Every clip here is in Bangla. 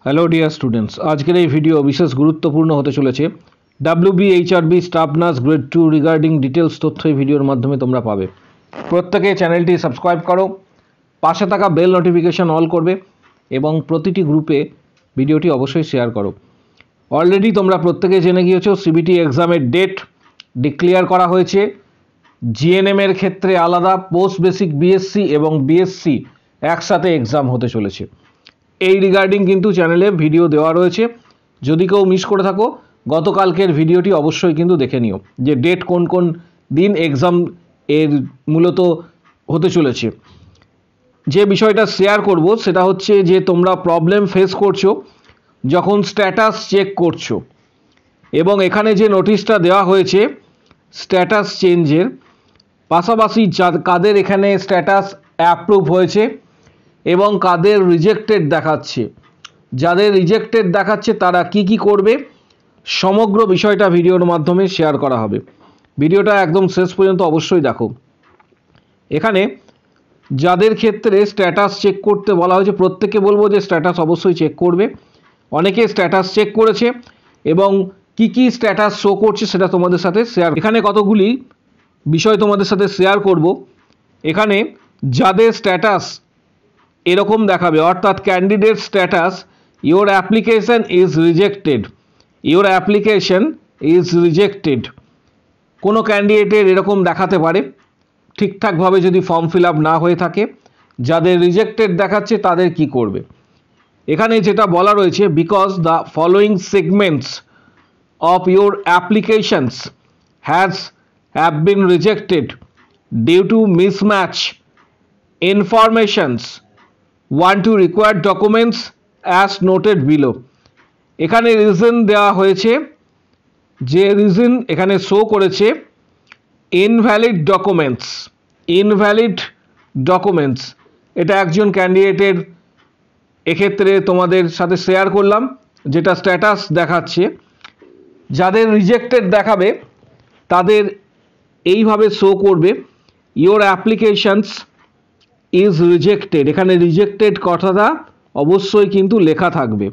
হ্যালো ডিয়ার স্টুডেন্টস, আজকের এই ভিডিও বিশেষ গুরুত্বপূর্ণ হতে চলেছে। WBHRB staff nurse grade 2 regarding details তথ্য এই ভিডিওর মাধ্যমে তোমরা পাবে। প্রত্যেকে চ্যানেলটি সাবস্ক্রাইব করো, পাশে থাকা বেল নোটিফিকেশন অল করবে এবং প্রতিটি গ্রুপে ভিডিওটি অবশ্যই শেয়ার করো। অলরেডি তোমরা প্রত্যেকে জেনে গিয়েছো সিবিটি এক্সামের ডেট ডিক্লেয়ার করা হয়েছে। জিএনএম এর ক্ষেত্রে আলাদা, পোস্ট বেসিক বিএসসি এবং বিএসসি একসাথে এক্সাম হতে চলেছে। এই রিগার্ডিং কিন্তু চ্যানেলে ভিডিও দেওয়া রয়েছে, যদি কেউ মিস করে থাকো গতকালকের ভিডিওটি অবশ্যই কিন্তু দেখে নিও যে ডেট কোন কোন দিন এক্সাম এর মূলত হতে চলেছে। যে বিষয়টা শেয়ার করব সেটা হচ্ছে যে তোমরা প্রবলেম ফেস করছো যখন স্ট্যাটাস চেক করছো, এবং এখানে যে নোটিশটা দেওয়া হয়েছে স্ট্যাটাস চেঞ্জের, পাশাপাশি কাদের এখানে স্ট্যাটাস অ্যাপ্রুভ হয়েছে এবং কাদের রিজেক্টেড দেখাচ্ছে, যাদের রিজেক্টেড দেখাচ্ছে তারা কি করবে, সমগ্র বিষয়টা ভিডিওর মাধ্যমে শেয়ার করা হবে। ভিডিওটা একদম শেষ পর্যন্ত অবশ্যই দেখো। এখানে যাদের ক্ষেত্রে স্ট্যাটাস চেক করতে বলা হয়েছে প্রত্যেককে বলবো যে স্ট্যাটাস অবশ্যই চেক করবে। অনেকে স্ট্যাটাস চেক করেছে এবং কি স্ট্যাটাস শো করছে সেটা তোমাদের সাথে শেয়ার। এখানে কতগুলি বিষয় তোমাদের সাথে শেয়ার করব। এখানে যাদের স্ট্যাটাস এরকম দেখাবে, অর্থাৎ candidate status your application is rejected, your application is rejected, কোনো ক্যান্ডিডেটের এরকম দেখাতে পারে ঠিকঠাকভাবে যদি ফর্ম ফিল আপ না হয়ে থাকে। যাদের রিজেক্টেড দেখাচ্ছে তাদের কি করবে, এখানে যেটা বলা রয়েছে, because the following segments of your applications have been rejected due to mismatch informations want to require documents as noted below। এখানে রিজন দেওয়া হয়েছে, যে রিজন এখানে শো করেছে ইনভ্যালিড ডকুমেন্টস। এটা একজন ক্যান্ডিডেটের এক্ষেত্রে তোমাদের সাথে শেয়ার করলাম, যেটা স্ট্যাটাস দেখাচ্ছে। যাদের রিজেক্টেড দেখাবে তাদের এইভাবে শো করবে, ইওর অ্যাপ্লিকেশনস ইজ রিজেক্টেড, এখানে রিজেক্টেড কথাটা অবশ্যই কিন্তু লেখা থাকবে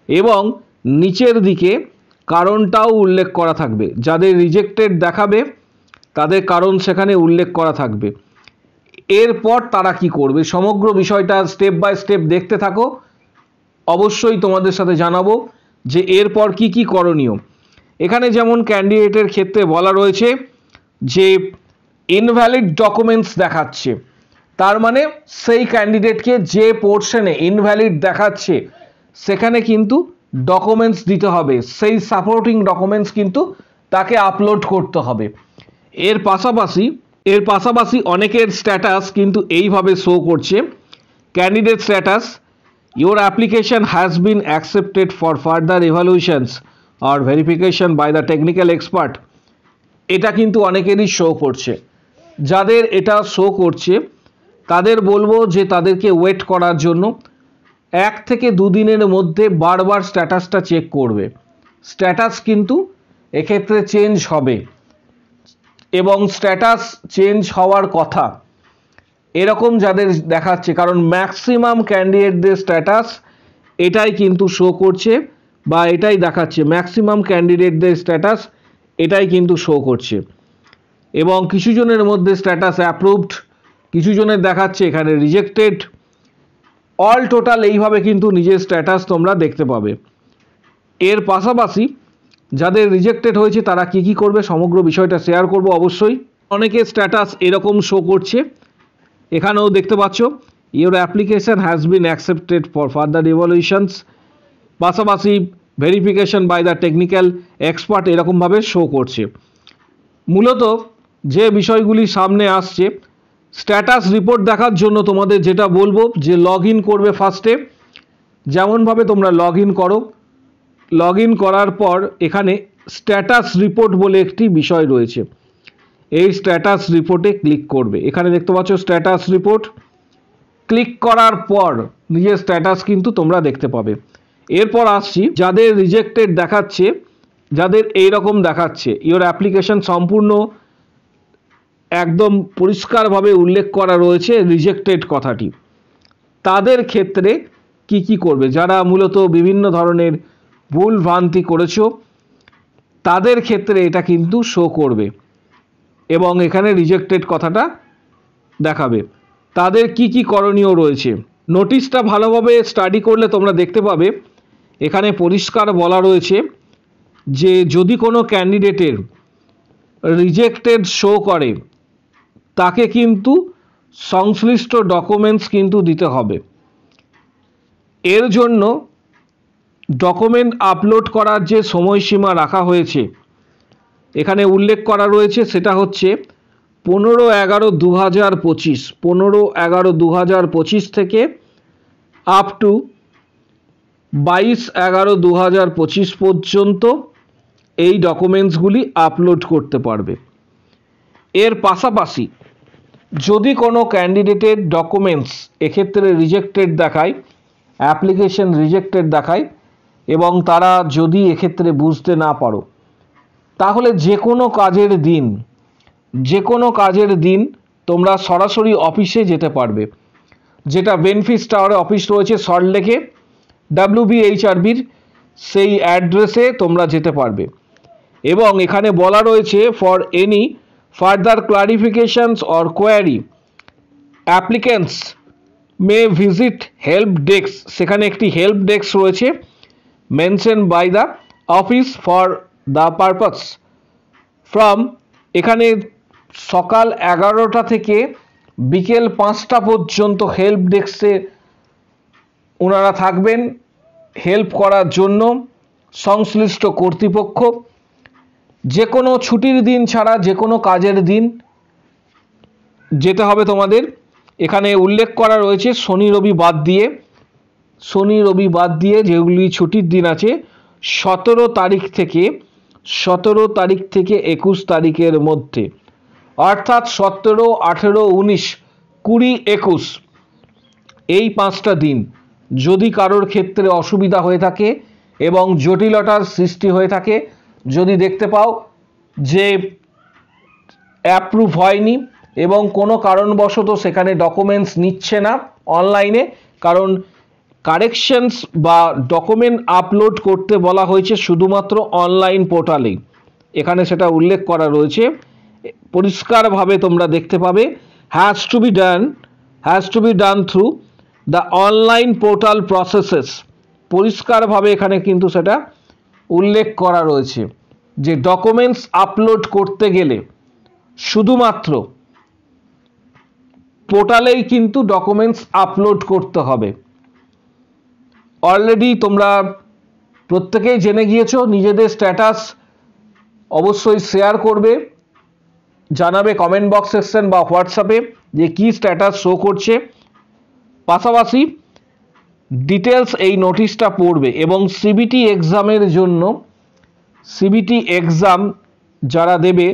এবং নিচের দিকে কারণটাও উল্লেখ করা থাকবে। যাদের রিজেক্টেড দেখাবে তাদের কারণ সেখানে উল্লেখ করা থাকবে। এরপর তারা কি করবে, সমগ্র বিষয়টা স্টেপ বাই স্টেপ দেখতে থাকো, অবশ্যই তোমাদের সাথে জানাবো যে এরপর কি করণীয়। এখানে যেমন ক্যান্ডিডেটের ক্ষেত্রে বলা রয়েছে যে ইনভ্যালিড ডকুমেন্টস দেখাচ্ছে, তার মানে সেই ক্যান্ডিডেটকে যে পোর্শনে ইনভ্যালিড দেখাচ্ছে সেখানে কিন্তু ডকুমেন্টস দিতে হবে, সেই সাপোর্টিং ডকুমেন্টস কিন্তু তাকে আপলোড করতে হবে। এর পাশাপাশি অনেকের স্ট্যাটাস কিন্তু এইভাবে শো করছে, candidate status your application has been accepted for further evaluations or verification by the technical expert. এটা কিন্তু অনেকেরই শো করছে। যাদের এটা শো করছে তাদের বলবো যে তাদেরকে ওয়েট করার জন্য 1 থেকে 2 দিনের মধ্যে বারবার স্ট্যাটাসটা চেক করবে। স্ট্যাটাস কিন্তু এক্ষেত্রে চেঞ্জ হবে এবং স্ট্যাটাস চেঞ্জ হওয়ার কথা এরকম যাদের দেখাচ্ছে, কারণ ম্যাক্সিমাম ক্যান্ডিডেটদের স্ট্যাটাস এটাই কিন্তু শো করছে বা এটাই দেখাচ্ছে, ম্যাক্সিমাম ক্যান্ডিডেটদের স্ট্যাটাস এটাই কিন্তু শো করছে। এবং কিছু জনের মধ্যে স্ট্যাটাস অ্যাপ্রুভড, কিছু জনের দেখাচ্ছে এখানে রিজেক্টেড। অল টোটাল এইভাবে কিন্তু নিজের স্ট্যাটাস তোমরা দেখতে পাবে। এর পাশাপাশি যাদের রিজেক্টেড হয়েছে তারা কি করবে সমগ্র বিষয়টা শেয়ার করব অবশ্যই। অনেকের স্ট্যাটাস এরকম শো করছে, এখানেও দেখতে পাচ্ছ your application has been accepted for further evaluations, পাশাপাশি verification by the technical expert এরকমভাবে শো করছে। মূলত যে বিষয়গুলি সামনে আসছে, স্ট্যাটাস রিপোর্ট দেখার জন্য তোমাদের যেটা বলবো যে লগ ইন করবে ফার্স্টে। যেমনভাবে তোমরা লগ ইন করো, লগ ইন করার পর এখানে স্ট্যাটাস রিপোর্ট বলে একটি বিষয় রয়েছে, এই স্ট্যাটাস রিপোর্টে ক্লিক করবে। এখানে দেখতে পাচ্ছ স্ট্যাটাস রিপোর্ট, ক্লিক করার পর নিজের স্ট্যাটাস কিন্তু তোমরা দেখতে পাবে। এরপর আসছি যাদের রিজেক্টেড দেখাচ্ছে, যাদের এইরকম দেখাচ্ছে ইওর অ্যাপ্লিকেশন সম্পূর্ণ একদম পরিষ্কারভাবে উল্লেখ করা রয়েছে রিজেক্টেড কথাটি, তাদের ক্ষেত্রে কি কি করবে, যারা মূলত বিভিন্ন ধরনের ভুল ভ্রান্তি করেছো তাদের ক্ষেত্রে এটা কিন্তু শো করবে এবং এখানে রিজেক্টেড কথাটা দেখাবে। তাদের কি কি করণীয় রয়েছে নোটিশটা ভালোভাবে স্টাডি করলে তোমরা দেখতে পাবে। এখানে পরিষ্কার বলা রয়েছে যে যদি কোনো ক্যান্ডিডেটের রিজেক্টেড শো করে তাকে কিন্তু সংশ্লিষ্ট ডকুমেন্টস কিন্তু দিতে হবে। এর জন্য ডকুমেন্ট আপলোড করার যে সময়সীমা রাখা হয়েছে এখানে উল্লেখ করা রয়েছে, সেটা হচ্ছে 15/11/2025 15/11/2025 থেকে আপ টু 22/11/2025 পর্যন্ত এই ডকুমেন্টসগুলি আপলোড করতে পারবে। এর পাশাপাশি যদি কোনো ক্যান্ডিডেটের ডকুমেন্টস এক্ষেত্রে রিজেক্টেড দেখায়, অ্যাপ্লিকেশন রিজেক্টেড দেখায় এবং তারা যদি এক্ষেত্রে বুঝতে না পারো তাহলে যে কোনো কাজের দিন তোমরা সরাসরি অফিসে যেতে পারবে, যেটা বেনফিস টাওয়ারে অফিস রয়েছে সল্টলেকে WBHRBর সেই অ্যাড্রেসে তোমরা যেতে পারবে। এবং এখানে বলা রয়েছে for any further clarifications or query applicants may visit help desk, সেখানে একটি হেল্প ডেস্ক রয়েছে mention by the office for the purpose from, এখানে সকাল 11টা থেকে বিকেল 5টা পর্যন্ত হেল্প ডেস্কে ওনারা থাকবেন হেল্প করার জন্য। সংশ্লিষ্ট কর্তৃপক্ষ যে কোনো ছুটির দিন ছাড়া যে কোনো কাজের দিন যেতে হবে তোমাদের। এখানে উল্লেখ করা রয়েছে শনি রবি বাদ দিয়ে যেগুলি ছুটির দিন আছে 17 তারিখ থেকে 21 তারিখের মধ্যে, অর্থাৎ 17, 18, 19, 20, 21 এই 5টা দিন যদি কারোর ক্ষেত্রে অসুবিধা হয়ে থাকে এবং জটিলতার সৃষ্টি হয়ে থাকে, যদি দেখতে পাও যে অ্যাপ্রুভ হয়নি এবং কোনো কারণবশত সেখানে ডকুমেন্টস নিচ্ছে না অনলাইনে, কারণ কারেকশনস বা ডকুমেন্ট আপলোড করতে বলা হয়েছে শুধুমাত্র অনলাইন পোর্টালেই, এখানে সেটা উল্লেখ করা রয়েছে পরিষ্কারভাবে তোমরা দেখতে পাবে has to be done through the online portal processes, পরিষ্কারভাবে এখানে কিন্তু সেটা উল্লেখ করা রয়েছে যে ডকুমেন্টস আপলোড করতে গেলে শুধুমাত্র পোর্টালেই কিন্তু ডকুমেন্টস আপলোড করতে হবে। অলরেডি তোমরা প্রত্যেকেই জেনে গিয়েছো, নিজেদের স্ট্যাটাস অবশ্যই শেয়ার করবে, জানাবে কমেন্ট বক্স সেকশন বা হোয়াটসঅ্যাপে যে কি স্ট্যাটাস শো করছে। পাশাপাশি ডিটেলস এই নোটিশটা পড়বে এবং সিবিটি এক্সামের জন্য সিবিটি এক্সাম যারা দেবে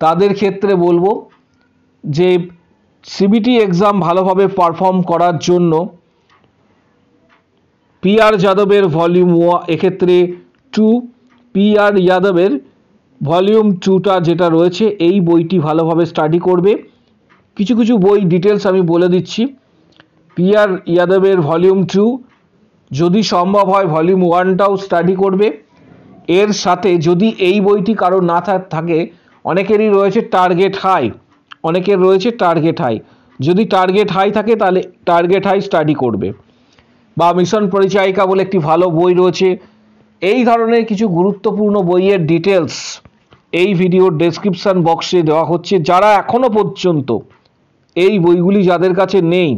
তাদের ক্ষেত্রে বলবো যে সিবিটি এক্সাম ভালোভাবে পারফর্ম করার জন্য PR যাদবের ভলিউম এক্ষেত্রে 2 PR যাদবের ভলিউম 2টা যেটা রয়েছে এই বইটি ভালোভাবে স্টাডি করবে। কিছু বই ডিটেলস আমি বলে দিচ্ছি। PR যাদবের ভলিউম 2 যদি সম্ভব হয় ভলিউম 1টাও স্টাডি করবে। এর সাথে যদি এই বইটি কারো না থাকে, অনেকেরই রয়েছে টার্গেট হাই, যদি টার্গেট হাই থাকে তাহলে টার্গেট হাই স্টাডি করবে, বা মিশন পরিচায়িকা বলে একটি ভালো বই রয়েছে। এই ধরনের কিছু গুরুত্বপূর্ণ বইয়ের ডিটেলস এই ভিডিওর ডেসক্রিপশন বক্সে দেওয়া হচ্ছে। যারা এখনো পর্যন্ত এই বইগুলি যাদের কাছে নেই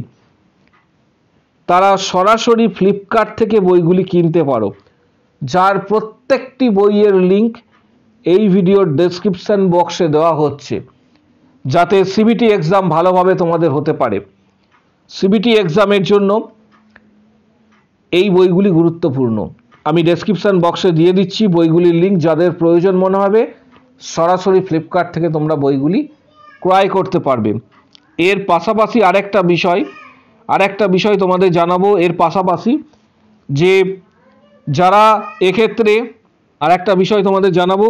তারা সরাসরি ফ্লিপকার্ট থেকে বইগুলি কিনতে পারো, যার প্রত্যেকটি বইয়ের লিঙ্ক এই ভিডিওর ডেসক্রিপশন বক্সে দেওয়া হচ্ছে, যাতে সিবিটি এক্সাম ভালোভাবে তোমাদের হতে পারে। সিবিটি এক্সামের জন্য এই বইগুলি গুরুত্বপূর্ণ, আমি ডেসক্রিপশন বক্সে দিয়ে দিচ্ছি বইগুলির লিঙ্ক, যাদের প্রয়োজন মনে হবে সরাসরি ফ্লিপকার্ট থেকে তোমরা বইগুলি ক্রয় করতে পারবে। এর পাশাপাশি আরেকটা বিষয় তোমাদের জানাবো, এর পাশাপাশি যে যারা এক্ষেত্রে আরেকটা বিষয় তোমাদের জানাবো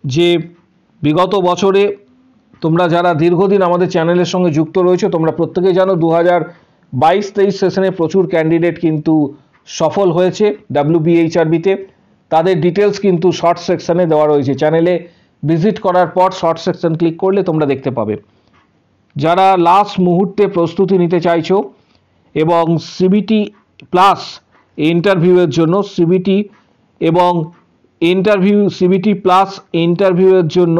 যে বিগত বছরে তোমরা যারা দীর্ঘদিন আমাদের চ্যানেলের সঙ্গে যুক্ত রয়েছে তোমরা প্রত্যেকেই জানো 22-23 সেশনে প্রচুর ক্যান্ডিডেট কিন্তু সফল হয়েছে WBHRB-তে। তাদের ডিটেলস কিন্তু শর্ট সেকশনে দেওয়া রয়েছে, চ্যানেলে ভিজিট করার পর শর্ট সেকশন ক্লিক করলে তোমরা দেখতে পাবে। যারা লাস্ট মুহূর্তে প্রস্তুতি নিতে চাইছো এবং সিবিটি প্লাস ইন্টারভিউয়ের জন্য এবং সিবিটি প্লাস ইন্টারভিউয়ের জন্য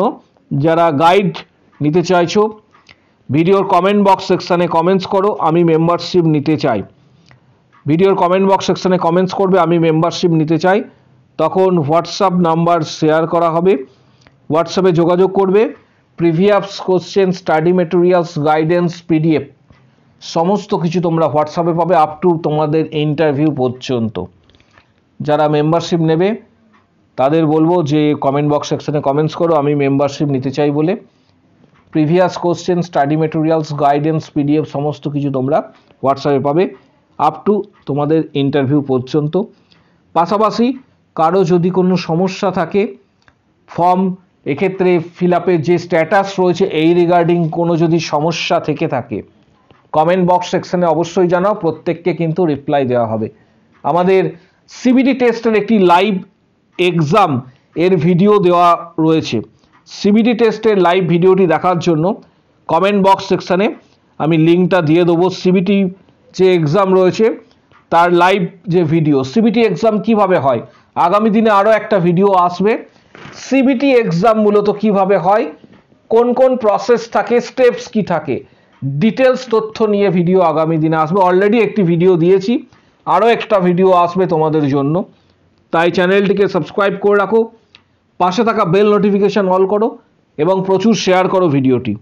যারা গাইড নিতে চাইছো, ভিডিওর কমেন্ট বক্স সেকশানে কমেন্টস করো আমি মেম্বারশিপ নিতে চাই। ভিডিওর কমেন্ট বক্স সেকশানে কমেন্টস করবে আমি মেম্বারশিপ নিতে চাই, তখন হোয়াটসঅ্যাপ নাম্বার শেয়ার করা হবে, হোয়াটসঅ্যাপে যোগাযোগ করবে। Previous question, study materials, guidance, PDF সমস্ত কিছু তোমরা হোয়াটসঅ্যাপে পাবে আপ টু তোমাদের ইন্টারভিউ পর্যন্ত। যারা মেম্বারশিপ নেবে তাদের বলবো যে কমেন্ট বক্স সেকশনে কমেন্টস করো আমি মেম্বারশিপ নিতে চাই বলে। Previous question, study materials, guidance, PDF সমস্ত কিছু তোমরা হোয়াটসঅ্যাপে পাবে আপ টু তোমাদের ইন্টারভিউ পর্যন্ত। পাশাপাশি কারো যদি কোনো সমস্যা থাকে, ফর্ম এক্ষেত্রে ফিল আপের যে স্ট্যাটাস রয়েছে এই রিগার্ডিং কোনো যদি সমস্যা থেকে থাকে কমেন্ট বক্স সেকশনে অবশ্যই জানাও, প্রত্যেককে কিন্তু রিপ্লাই দেওয়া হবে। আমাদের সিবিটি টেস্টের একটি লাইভ এক্সাম এর ভিডিও দেওয়া রয়েছে। সিবিটি টেস্টের লাইভ ভিডিওটি দেখার জন্য কমেন্ট বক্স সেকশানে আমি লিঙ্কটা দিয়ে দেবো। সিবিটি যে এক্সাম রয়েছে তার লাইভ যে ভিডিও, সিবিটি এক্সাম কিভাবে হয়, আগামী দিনে আরও একটা ভিডিও আসবে। সিবিটি এক্সাম মূলত কিভাবে হয়, কোন কোন প্রসেস থাকে, স্টেপস কি থাকে, ডিটেলস তথ্য নিয়ে ভিডিও আগামী দিনে আসবে। অলরেডি একটি ভিডিও দিয়েছি, আরও একটা ভিডিও আসবে তোমাদের জন্য, তাই চ্যানেলটিকে সাবস্ক্রাইব করে রাখো, পাশে থাকা বেল নোটিফিকেশন অল করো এবং প্রচুর শেয়ার করো ভিডিওটি।